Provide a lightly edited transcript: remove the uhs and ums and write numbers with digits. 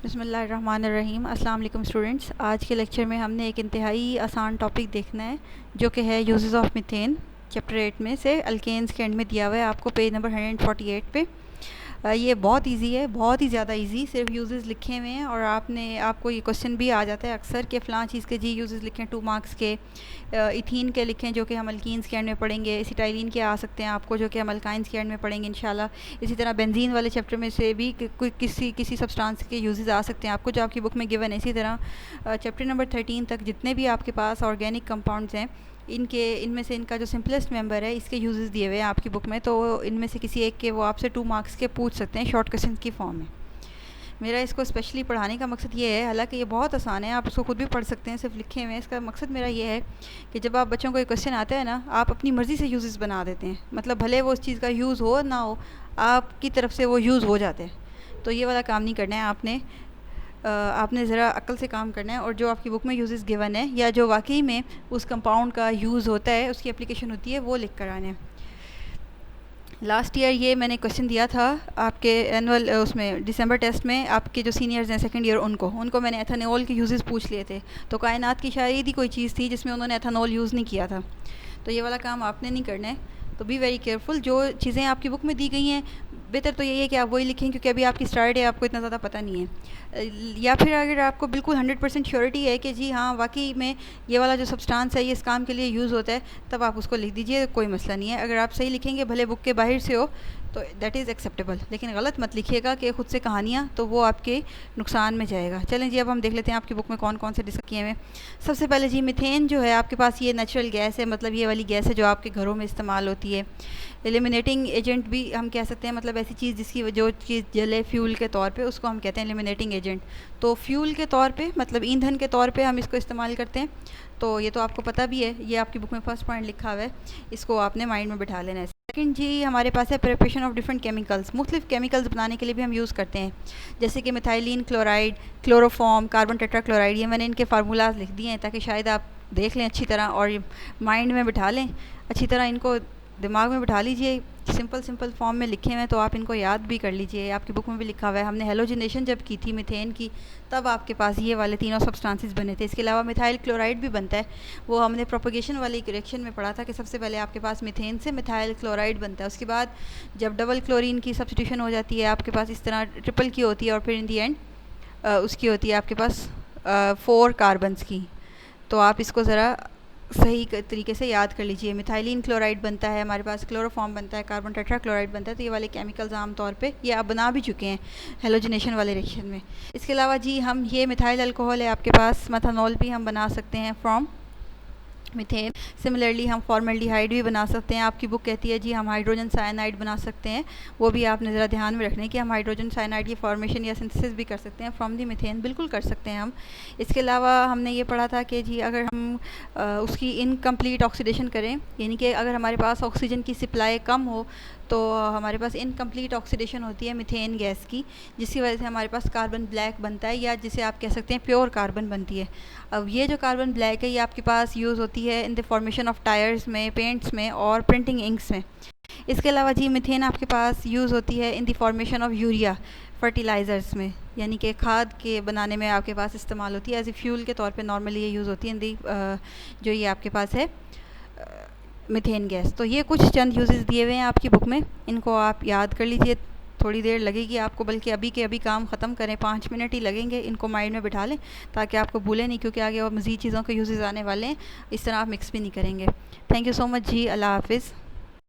बिस्मिल्लाहिर्रहमानिर्रहीम। अस्सलाम वालेकुम स्टूडेंट्स। आज के लेक्चर में हमने एक इंतहाई आसान टॉपिक देखना है जो कि है यूजेस ऑफ मीथेन। चैप्टर 8 में से अल्केन्स के एंड में दिया हुआ है आपको पेज नंबर 148 पे। ये बहुत इजी है, बहुत ही ज़्यादा इजी। सिर्फ यूजेस लिखे हुए हैं और आपको ये क्वेश्चन भी आ जाता है अक्सर कि फ़लाँ चीज़ के जी यूजेस लिखें 2 मार्क्स के। इथीन के लिखें जो कि हम अल्कीन्स के एंड में पढ़ेंगे। एसिटाइलिन के आ सकते हैं आपको जो कि हम अल्काइंस के एंड में पढ़ेंगे इंशाल्लाह। इसी तरह बेंजीन वाले चैप्टर में से भी कोई किसी सब्सटेंस के यूजेस आ सकते हैं आपको जो आपकी बुक में गिवन है। इसी तरह चैप्टर नंबर 13 तक जितने भी आपके पास ऑर्गेनिक कंपाउंड्स हैं इनमें से इनका जो सिंपलेस्ट मेंबर है इसके यूजेस दिए हुए हैं आपकी बुक में, तो इनमें से किसी एक के वो आपसे 2 मार्क्स के पूछ सकते हैं शॉर्ट क्वेश्चन की फॉर्म में। मेरा इसको स्पेशली पढ़ाने का मकसद ये है, हालांकि ये बहुत आसान है, आप इसको खुद भी पढ़ सकते हैं, सिर्फ लिखे हुए हैं। इसका मकसद मेरा ये है कि जब आप बच्चों को एक क्वेश्चन आता है ना, आप अपनी मर्ज़ी से यूजेस बना देते हैं। मतलब भले वो उस चीज़ का यूज़ हो ना हो, आपकी तरफ से वो यूज़ हो जाते हैं। तो ये वाला काम नहीं करना है आपने ज़रा अक्ल से काम करना है और जो आपकी बुक में यूजेस गिवन है या जो वाकई में उस कंपाउंड का यूज़ होता है, उसकी एप्लीकेशन होती है, वो लिख कर आने। लास्ट ईयर ये मैंने क्वेश्चन दिया था आपके एनुअल उसमें दिसंबर टेस्ट में। आपके जो सीनियर्स हैं सेकंड ईयर उनको मैंने एथेनॉल के यूजेस पूछ लिए थे। तो कायनात की शायद ही कोई चीज़ थी जिसमें उन्होंने एथेनॉल यूज़ नहीं किया था। तो ये वाला काम आपने नहीं करना है। तो बी वेरी केयरफुल। जो चीज़ें आपकी बुक में दी गई हैं बेहतर तो यही है कि आप वही लिखें, क्योंकि अभी आपकी स्टार्ट है, आपको इतना ज़्यादा पता नहीं है। या फिर अगर आपको बिल्कुल 100% श्योरिटी है कि जी हाँ वाकई में ये वाला जो सब्सटेंस है ये इस काम के लिए यूज़ होता है, तब आप उसको लिख दीजिए, कोई मसला नहीं है। अगर आप सही लिखेंगे भले बुक के बाहर से हो तो दैट इज़ एक्सेप्टेबल, लेकिन गलत मत लिखिएगा कि ख़ुद से कहानियाँ, तो वो आपके नुकसान में जाएगा। चलें जी, अब हम देख लेते हैं आपकी बुक में कौन कौन से डिस्कस किए हुए। सबसे पहले जी मीथेन जो है आपके पास ये नेचुरल गैस है, मतलब ये वाली गैस है जो आपके घरों में इस्तेमाल होती है। एलिमिनेटिंग एजेंट भी हम कह सकते हैं, मतलब ऐसी चीज़ जिसकी जो चीज़ जले फ्यूल के तौर पे, उसको हम कहते हैं एलिमिनेटिंग एजेंट। तो फ्यूल के तौर पे मतलब ईंधन के तौर पे हम इसको इस्तेमाल करते हैं। तो ये तो आपको पता भी है, ये आपकी बुक में फर्स्ट पॉइंट लिखा हुआ है, इसको आपने माइंड में बिठा लेना है। सेकंड जी हमारे पास है प्रिपरेशन ऑफ डिफरेंट केमिकल्स। मुख्तलिफ केमिकल्स बनाने के लिए भी हम यूज़ करते हैं, जैसे कि methylene chloride, chloroform, carbon tetrachloride. ये मैंने इनके फार्मूलाज लिख दिए हैं ताकि शायद आप देख लें अच्छी तरह और माइंड में बिठा लें अच्छी तरह, इनको दिमाग में बिठा लीजिए। सिंपल फॉर्म में लिखे हुए हैं तो आप इनको याद भी कर लीजिए। आपकी बुक में भी लिखा हुआ है। हमने हेलोजिनेशन जब की थी मीथेन की, तब आपके पास ये वाले तीनों सब्सटेंसेस बने थे। इसके अलावा मिथाइल क्लोराइड भी बनता है, वो हमने प्रोपोगेशन वाली रिएक्शन में पढ़ा था कि सबसे पहले आपके पास मीथेन से मिथाइल क्लोराइड बनता है। उसके बाद जब डबल क्लोरीन की सब्स्टिट्यूशन हो जाती है आपके पास इस तरह ट्रिपल की होती है, और फिर इन दी एंड उसकी होती है आपके पास 4 कार्बन्स की। तो आप इसको ज़रा सही तरीके से याद कर लीजिए। मिथाइलिन क्लोराइड बनता है हमारे पास, क्लोरोफॉर्म बनता है, कार्बन टेट्राक्लोराइड बनता है। तो ये वाले केमिकल्स आम तौर पे ये आप बना भी चुके हैं हेलोजिनेशन वाले रिएक्शन में। इसके अलावा जी हम ये मिथाइल अल्कोहल है आपके पास, मेथनॉल भी हम बना सकते हैं फ्रॉम मीथेन। सिमिलरली हम फॉर्मल्डिहाइड भी बना सकते हैं। आपकी बुक कहती है जी हम हाइड्रोजन साइनाइड बना सकते हैं। वो भी आपने ज़रा ध्यान में रखना है कि हम हाइड्रोजन साइनाइड की फॉर्मेशन या सिंथेसिस भी कर सकते हैं फ्रॉम दी मीथेन, बिल्कुल कर सकते हैं हम। इसके अलावा हमने ये पढ़ा था कि जी अगर हम उसकी इनकम्प्लीट ऑक्सीडेशन करें, यानी कि अगर हमारे पास ऑक्सीजन की सप्लाई कम हो तो हमारे पास इनकम्प्लीट ऑक्सीडेशन होती है मीथेन गैस की, जिसकी वजह से हमारे पास कार्बन ब्लैक बनता है, या जिसे आप कह सकते हैं प्योर कार्बन बनती है। अब ये जो कार्बन ब्लैक है ये आपके पास यूज़ होती है in the formation of tyres में, पेंट्स में और प्रिंटिंग इंक्स में। इसके अलावा जी मीथेन आपके पास यूज़ होती है in the formation of urea fertilizers में, यानी कि खाद के बनाने में आपके पास इस्तेमाल होती है। एज ए फ्यूल के तौर पे नॉर्मली ये यूज़ होती है इन दी जो ये आपके पास है मीथेन गैस। तो ये कुछ चंद यूजेस दिए हुए हैं आपकी बुक में, इनको आप याद कर लीजिए। थोड़ी देर लगेगी आपको, बल्कि अभी के अभी काम ख़त्म करें, 5 मिनट ही लगेंगे। इनको माइंड में बिठा लें ताकि आपको भूलें नहीं, क्योंकि आगे और मज़ीद चीज़ों के यूजेस आने वाले हैं। इस तरह आप मिक्स भी नहीं करेंगे। थैंक यू सो मच जी, अल्लाह हाफिज़।